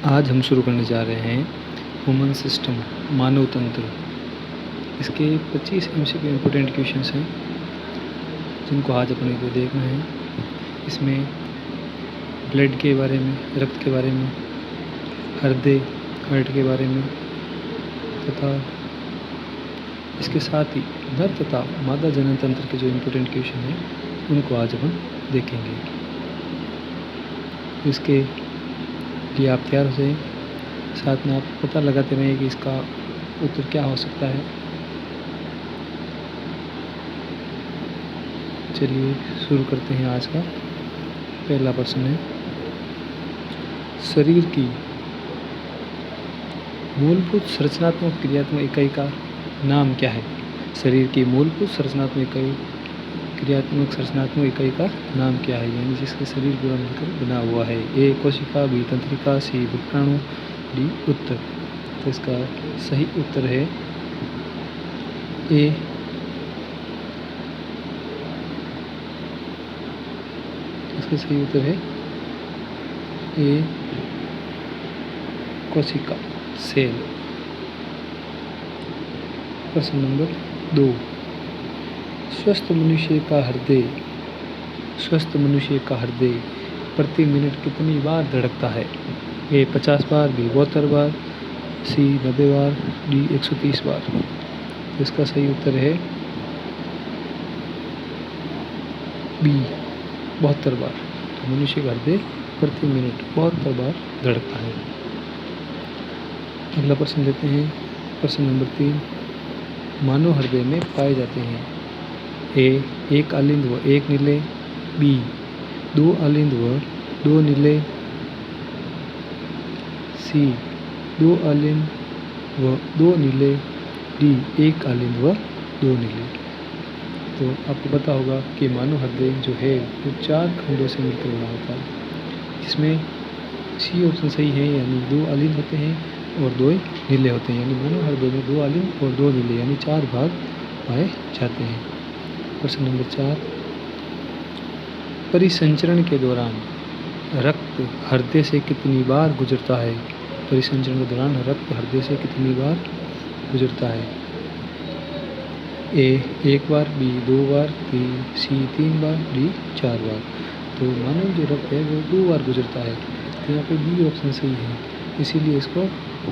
आज हम शुरू करने जा रहे हैं ह्यूमन सिस्टम, मानव तंत्र। इसके 25 MCQ इम्पोर्टेंट क्वेश्चंस हैं जिनको आज अपने को देखना है। इसमें ब्लड के बारे में, रक्त के बारे में, हार्ट के बारे में तथा इसके साथ ही नर तथा मादा जनन तंत्र के जो इम्पोर्टेंट क्वेश्चन हैं उनको आज हम देखेंगे। इसके लिए आप तैयार हो जाएं, साथ में आप पता लगाते रहें कि इसका उत्तर क्या हो सकता है। चलिए शुरू करते हैं। आज का पहला प्रश्न है, शरीर की मूलभूत संरचनात्मक क्रियात्मक इकाई का नाम क्या है? शरीर की मूलभूत संरचनात्मक इकाई का नाम क्या है, यानी जिसके शरीर पूरा मिलकर बना हुआ है? ए कोशिका, बी तंत्रिका, सी शुक्राणु, डी उत्तर। तो इसका सही उत्तर है ए इसका सही उत्तर है ए कोशिका, सेल। प्रश्न नंबर 2, स्वस्थ मनुष्य का हृदय प्रति मिनट कितनी बार धड़कता है? ए 50 बार, बी 72 बार, सी 90 बार, डी 130 बार। इसका सही उत्तर है बी 72 बार। तो मनुष्य का हृदय प्रति मिनट 72 बार धड़कता है। अगला प्रश्न लेते हैं। प्रश्न नंबर 3, मानव हृदय में पाए जाते हैं ए 1 अलिंद व 1 नीले, बी 2 अलिंद व 2 नीले, सी 2 अलिंद व 2 नीले, डी 1 अलिंद व 2 नीले। तो आपको पता होगा कि मानव हृदय जो है वो 4 खंडों से मिलकर बना होता है, जिसमें सी ऑप्शन सही है, यानी 2 अलिंद होते हैं और 2 नीले होते हैं। यानी मानव हृदय में 2 अलिंद और 2 नीले यानी 4 भाग पाए जाते हैं। प्रश्न नंबर 4, परिसंचरण के दौरान रक्त हृदय से कितनी बार गुजरता है? परिसंचरण के दौरान रक्त हृदय से कितनी बार गुजरता है? ए 1 बार, बी 2 बार, सी 3 बार, डी 4 बार। तो मानव जो रक्त है वो 2 बार गुजरता है। तो यहाँ पे बी ऑप्शन सही है, इसीलिए इसको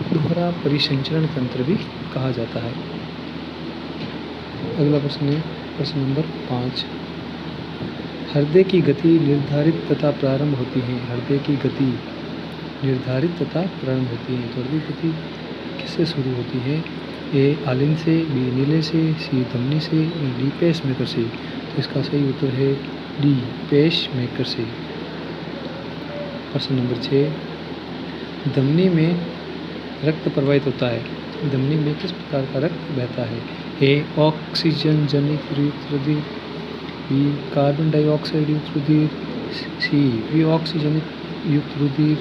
दोहरा परिसंचरण तंत्र भी कहा जाता है। अगला प्रश्न है प्रश्न नंबर 5, हृदय की गति निर्धारित तथा प्रारंभ होती है। हृदय की गति निर्धारित तथा प्रारंभ होती है। तो हृदय गति किससे शुरू होती है? ए आलिंद से, बी नीले से, सी धमनी से, डी पेस मेकर से। तो इसका सही उत्तर है डी पेस मेकर से। प्रश्न नंबर 6, धमनी में रक्त प्रवाहित होता है। धमनी में किस प्रकार का रक्त बहता है? ए ऑक्सीजन जनित रुधिर, बी कार्बन डाइऑक्साइड युक्त रुधिर, सी बी ऑक्सीजन युक्त रुधिर,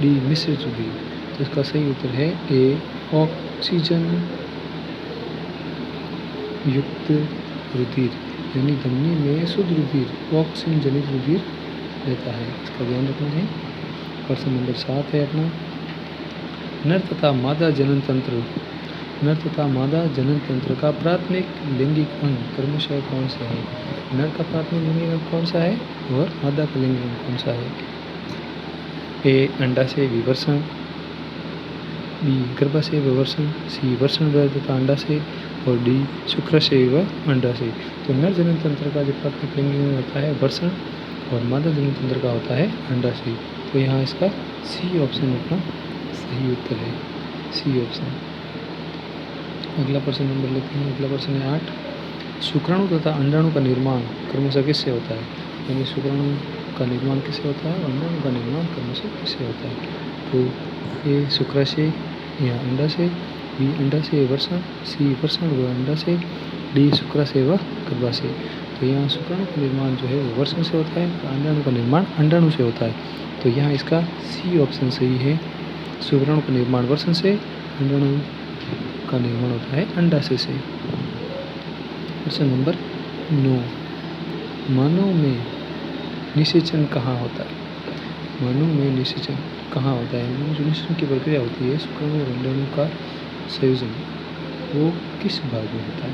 डी मिश्रित रुधिर। तो इसका सही उत्तर है ए ऑक्सीजन युक्त रुधिर, यानी धमनी में शुद्ध रुधिर ऑक्सीजन जनित रुधिर रहता है। इसका ध्यान रखना है। प्रश्न नंबर 7 है अपना, नर तथा मादा जनन तंत्र का प्राथमिक लैंगिक अंग क्रमशः कौन सा है? नर का प्राथमिक लैंगिक अंग कौन सा है और मादा का लैंगिक अंग कौन सा है? ए अंडाशय विवर्षण, बी गर्भाशय विवर्षण, सी वर्षण तथा अंडाशय, और डी शुक्राशय व अंडाशय। तो नर जनन तंत्र का जो प्राथमिक लैंगिक अंग होता है वर्षण और मादा जनन तंत्र का होता है अंडाशय। तो यहाँ इसका सी ऑप्शन अपना सही उत्तर है, सी ऑप्शन। अगला प्रश्न नंबर लेते हैं। अगला प्रश्न है 8, शुक्राणु तथा अंडाणु का निर्माण क्रमशः किससे होता है? यानी शुक्राणु का निर्माण किससे होता है और अंडाणु का निर्माण क्रमशः किससे होता है? तो ए शुक्राशय या अंडाशय, बी अंडाशय वर्षण, सी वर्षण व अंडाशय, डी शुक्राशय व गर्भाशय। तो यहाँ शुक्राणु का निर्माण जो है वो वर्षण से होता है, अंडाणु का निर्माण अंडाणु से होता है। तो यहाँ इसका सी ऑप्शन सही है, शुक्राणु का निर्माण वर्षण से, अंडाणु का निर्माण होता है अंडाशय से। प्रश्न नंबर 9, मानव में निषेचन कहाँ होता है? मानव में निषेचन कहाँ होता है? जो निषेचन की प्रक्रिया होती है शुक्राणु और अंडाणु का संयोजन, वो किस भाग में होता है?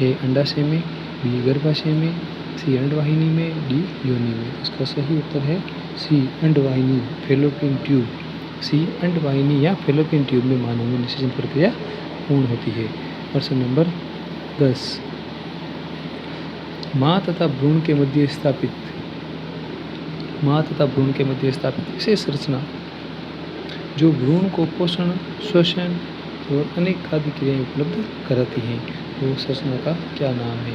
ए अंडाशय में, बी गर्भाशय में, सी अंडवाहिनी में, डी योनि में। इसका सही उत्तर है सी अंडवाहिनी, फैलोपियन ट्यूब। सी अंडवाहिनी या फैलोपियन ट्यूब में मानव में निषेचन प्रक्रिया पूर्ण होती है। प्रश्न नंबर 10, माँ तथा भ्रूण के मध्य स्थापित विशेष रचना जो भ्रूण को पोषण, श्वसन और अनेक आदि क्रियाएं उपलब्ध कराती हैं, वो रचना का क्या नाम है?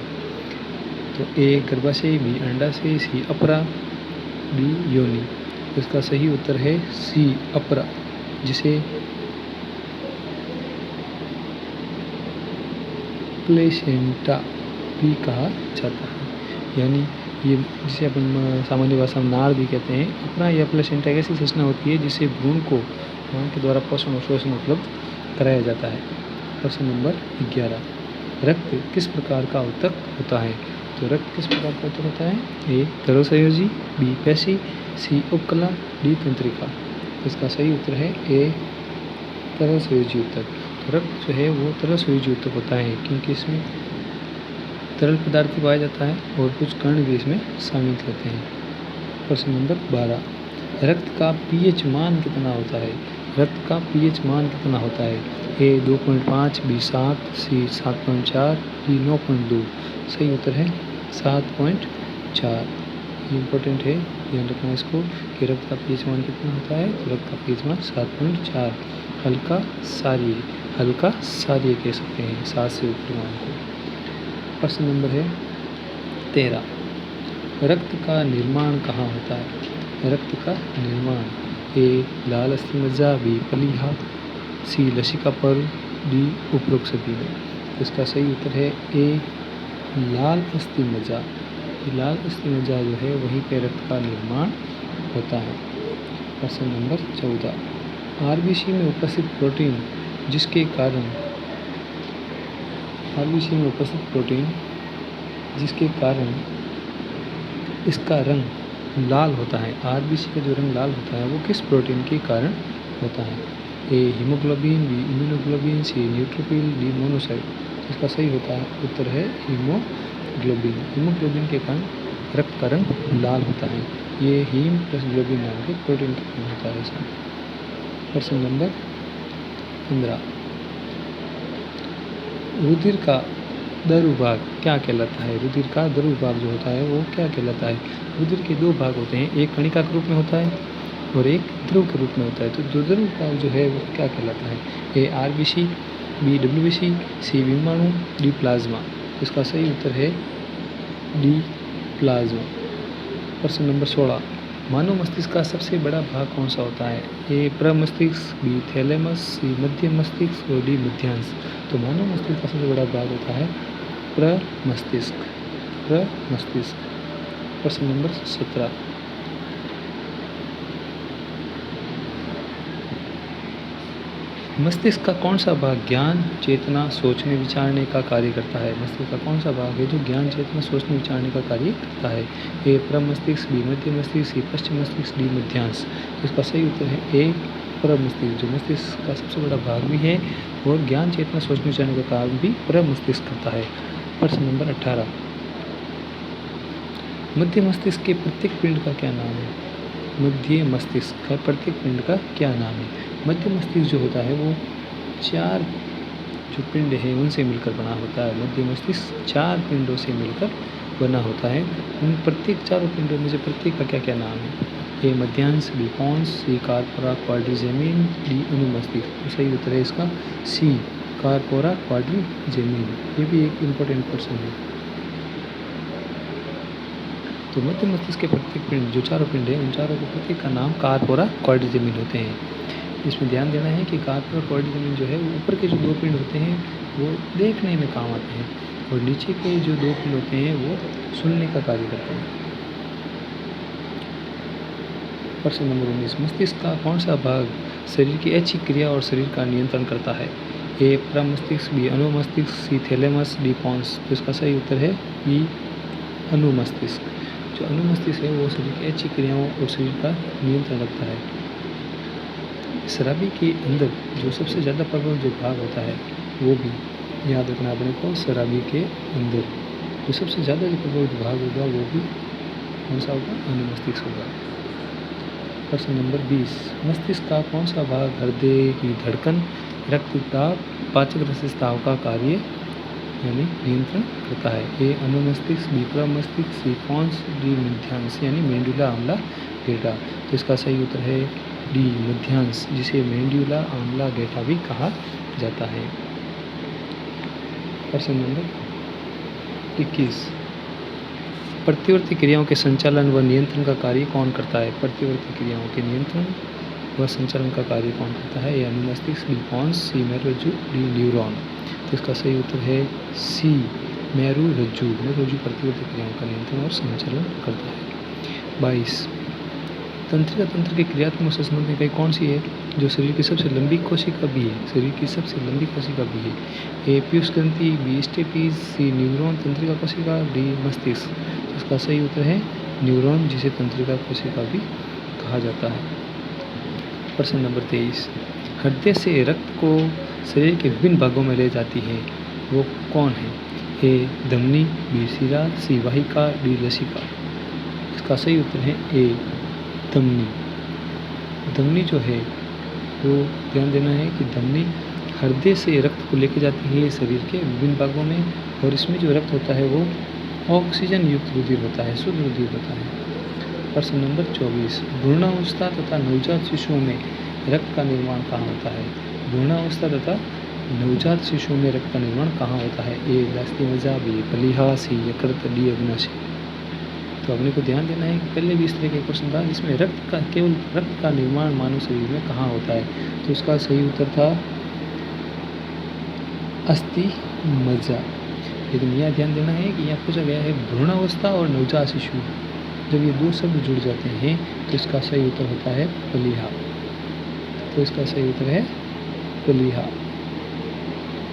तो ए गर्भाशय, बी अंडाशय, सी अपरा, डी योनि। इसका सही उत्तर है सी अपरा, जिसे प्लेसेंटा भी कहा जाता है। यानी ये जिसे अपन सामान्य भाषा में नाड़ भी कहते हैं। अपना या प्लेसेंटा एक ऐसी संरचना होती है जिसे भ्रूण को मां के द्वारा पोषण और श्वसन उपलब्ध कराया जाता है। प्रश्न नंबर 11, रक्त किस प्रकार का ऊतक होता है? तो रक्त किस प्रकार का ऊतक होता है? ए तरल संयोजी, बी पेशी, सी उपकला, डी तंत्रिका। इसका सही उत्तर है ए तरल संयोजी ऊतक। तो रक्त जो है वो तरल संयोजी ऊतक होता है, क्योंकि इसमें तरल पदार्थ पाया जाता है और कुछ कण भी इसमें शामिल होते हैं। प्रश्न नंबर 12, रक्त का पीएच मान कितना होता है? रक्त का पीएच मान कितना होता है? ए 2.5, बी 7, सी 7.4, डी 9.2। सही उत्तर है 7.4। ये इम्पोर्टेंट है, ध्यान रखना इसको कि रक्त का पीएच मान कितना होता है। तो रक्त का पीएच मान 7.4। हल्का सारीय कह सकते हैं 7 से ऊपर मान को। प्रश्न नंबर है 13, रक्त का निर्माण कहाँ होता है? रक्त का निर्माण ए लाल अस्थिमज्जा, बी प्लीहा, सी लसिका पर्ल, डी उपरोक्त सभी में। इसका सही उत्तर है ए लाल अस्थिमज्जा। लाल अस्थिमज्जा जो है वहीं पे रक्त का निर्माण होता है। प्रश्न नंबर 14, आरबीसी में उपस्थित प्रोटीन जिसके कारण इसका रंग लाल होता है, आरबीसी का जो रंग लाल होता है वो किस प्रोटीन के कारण होता है? ए हीमोग्लोबिन, बी इम्यूनोग्लोबिन, सी न्यूट्रोफिल, डी मोनोसाइट। इसका सही उत्तर है हीमोग्लोबिन। हीमोग्लोबिन के कारण रक्त का रंग लाल होता है। ये हीम प्लस ग्लोबिन नाम के प्रोटीन के कारण होता है ऐसा। प्रश्न नंबर 15, रुधिर का दरु भाग क्या कहलाता है? रुधिर का दरु भाग जो होता है वो क्या कहलाता है? रुधिर के दो भाग होते हैं, एक कणिका के रूप में होता है और एक ध्रुव के रूप में होता है। तो जो दरु भाग जो है वो क्या कहलाता है? ए आरबीसी, बी डब्ल्यूबीसी, सी विमाणु, डी प्लाज्मा। इसका सही उत्तर है डी प्लाज्मा। प्रश्न नंबर 16, मानव मस्तिष्क का सबसे बड़ा भाग कौन सा होता है? ए प्रमस्तिष्क, बी थैलेमस, सी मध्य मस्तिष्क और डी मध्यांश। तो मानव मस्तिष्क का सबसे बड़ा भाग होता है प्रमस्तिष्क। प्रश्न नंबर 17, मस्तिष्क का कौन सा भाग ज्ञान, चेतना, सोचने विचारने का कार्य करता है? मस्तिष्क का कौन सा भाग है जो ज्ञान, चेतना, सोचने विचारने का कार्य करता है? ए प्रमस्तिष्क, बी मध्य मस्तिष्क, सी पश्चिम मस्तिष्क, डी मध्यांश। इसका सही उत्तर है ए प्रमस्तिष्क, जो मस्तिष्क का सबसे बड़ा भाग भी है और ज्ञान, चेतना, सोचने विचारने का कार्य भी प्रमस्तिष्क करता है। प्रश्न नंबर 18, मध्य मस्तिष्क के प्रत्येक पिंड का क्या नाम है? मध्य मस्तिष्क का प्रत्येक पिंड का क्या नाम है? मध्य मस्तिष्क जो होता है वो 4 जो पिंड है उनसे मिलकर बना होता है। मध्य मस्तिष्क 4 पिंडों से मिलकर बना होता है। उन प्रत्येक 4 पिंडों में से प्रत्येक का क्या क्या नाम है? ए मध्यांश, बी पॉन्स, सी कार्पोरा क्वाड्रिजेमिन, डी अनुमस्तिष्क। तो सही उत्तर है इसका सी कार्पोरा क्वाड्रिजेमिन। ये भी एक इम्पोर्टेंट क्वेश्चन है। तो मध्य मस्तिष्क के प्रत्येक पिंड जो 4 पिंड है उन चारों के प्रत्येक का नाम कार्पोरा क्वाड्रिजेमिन होते हैं। इसमें ध्यान देना है कि कार्पोरा क्वाड्रिजेमिन जो है वो ऊपर के जो 2 पिंड होते हैं वो देखने में काम आते हैं और नीचे के जो 2 पिंड होते हैं वो सुनने का कार्य करते हैं। प्रश्न नंबर 19, मस्तिष्क का कौन सा भाग शरीर की ऐच्छिक क्रिया और शरीर का नियंत्रण करता है? ए प्रमस्तिष्क, बी अनुमस्तिष्क, सी थैलेमस, डी पॉन्स। तो इसका सही उत्तर है बी अनुमस्तिष्क। जो अनुमस्तिष्क है वो शरीर की अच्छी क्रियाओं और शरीर का नियंत्रण रखता है। शराबी के अंदर जो सबसे ज़्यादा प्रबल जो भाग होता है वो भी याद रखना अपने को। शराबी के अंदर जो सबसे ज़्यादा जो प्रबल भाग होगा वो भी कौन सा होगा? अनुमस्तिष्क होगा। प्रश्न नंबर 20, मस्तिष्क का कौन सा भाग हृदय की धड़कन, रक्तचाप, पाचक रसस्राव का कार्य यानी नियंत्रण करता है? ए अनुमस्तिष्क, बी प्रमस्तिष्क, सी पॉन्स, डी मध्यांश यानी मेडुला ऑब्लांगेटा। तो इसका सही उत्तर है डी मध्यांश, जिसे मेडुला ऑब्लांगेटा भी कहा जाता है। प्रश्न नंबर 21, प्रतिवर्ती क्रियाओं के संचालन व नियंत्रण का कार्य कौन करता है? प्रतिवर्ती क्रियाओं के नियंत्रण व संचालन का कार्य कौन करता है? ए अनुमस्तिष्क, बी पॉन्स, सी मेरुरज्जु, डी न्यूरॉन। तो इसका सही उत्तर है सी मेरुरज्जु। मेरुरज्जु प्रतिवर्ती क्रियाओं का नियंत्रण और संचालन करता है। 22, तंत्रिका तंत्र की क्रियात्मक से संबंधित इकाई कौन सी है जो शरीर की सबसे लंबी कोशिका भी है? शरीर की सबसे लंबी कोशिका भी है? ए पीयूष ग्रंथि, बी स्टेपीज, सी न्यूरॉन तंत्रिका कोशिका, डी मस्तिष्क। इसका सही उत्तर है न्यूरॉन, जिसे तंत्रिका कोशिका भी कहा जाता है। प्रश्न नंबर 23, हृदय से रक्त को शरीर के विभिन्न भागों में ले जाती है वो कौन है? ए धमनी, बी शिरा, सी वाहिका, डी लसिका। इसका सही उत्तर है ए धमनी। धमनी जो है वो ध्यान देना है कि धमनी हृदय से रक्त को लेके जाती है शरीर के विभिन्न भागों में, और इसमें जो रक्त होता है वो ऑक्सीजन युक्त रुधिर होता है, शुद्ध रुधिर होता है। प्रश्न नंबर 24, भ्रूणावस्था तथा नवजात शिशुओं में रक्त का निर्माण कहाँ होता है? भ्रूणावस्था तथा नवजात शिशुओं में रक्त का निर्माण कहाँ होता है? ए लास्टिमज्जा, बी प्लीहा, सी यकृत, डी अग्नाशय। तो अपने को ध्यान देना है कि पहले भी इस तरह के क्वेश्चन था जिसमें केवल रक्त का निर्माण मानव शरीर में कहाँ होता है? तो इसका सही उत्तर था अस्थिमज्जा। लेकिन यह ध्यान देना है कि यहाँ पूछा गया है भ्रूणावस्था और नवजात शिशु, जब ये दो शब्द जुड़ जाते हैं तो इसका सही उत्तर होता है प्लीहा। तो इसका सही उत्तर है प्लीहा।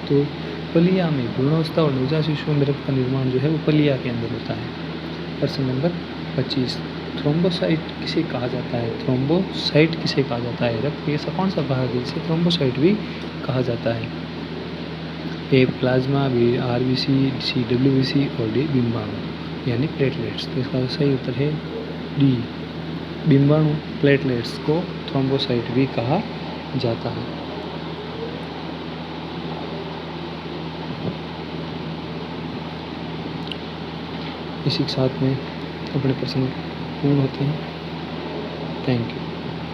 तो प्लीहा में भ्रूणावस्था और नवजात शिशुओं में रक्त का निर्माण जो है वो प्लीहा के अंदर होता है। प्रश्न नंबर 25, थ्रोम्बोसाइट किसे कहा जाता है? थ्रोम्बोसाइट किसे कहा जाता है? रक्त ऐसा कौन सा भाग है जिसे थ्रोम्बोसाइट भी कहा जाता है? ए प्लाज्मा, बी आरबीसी, सी डब्ल्यूबीसी और डी बिंबाणु यानी प्लेटलेट्स। तो इसका सही उत्तर है डी बिंबाणु, प्लेटलेट्स को थ्रोम्बोसाइट भी कहा जाता है। इसी के साथ में अपने प्रश्न पूर्ण होते हैं। Thank you.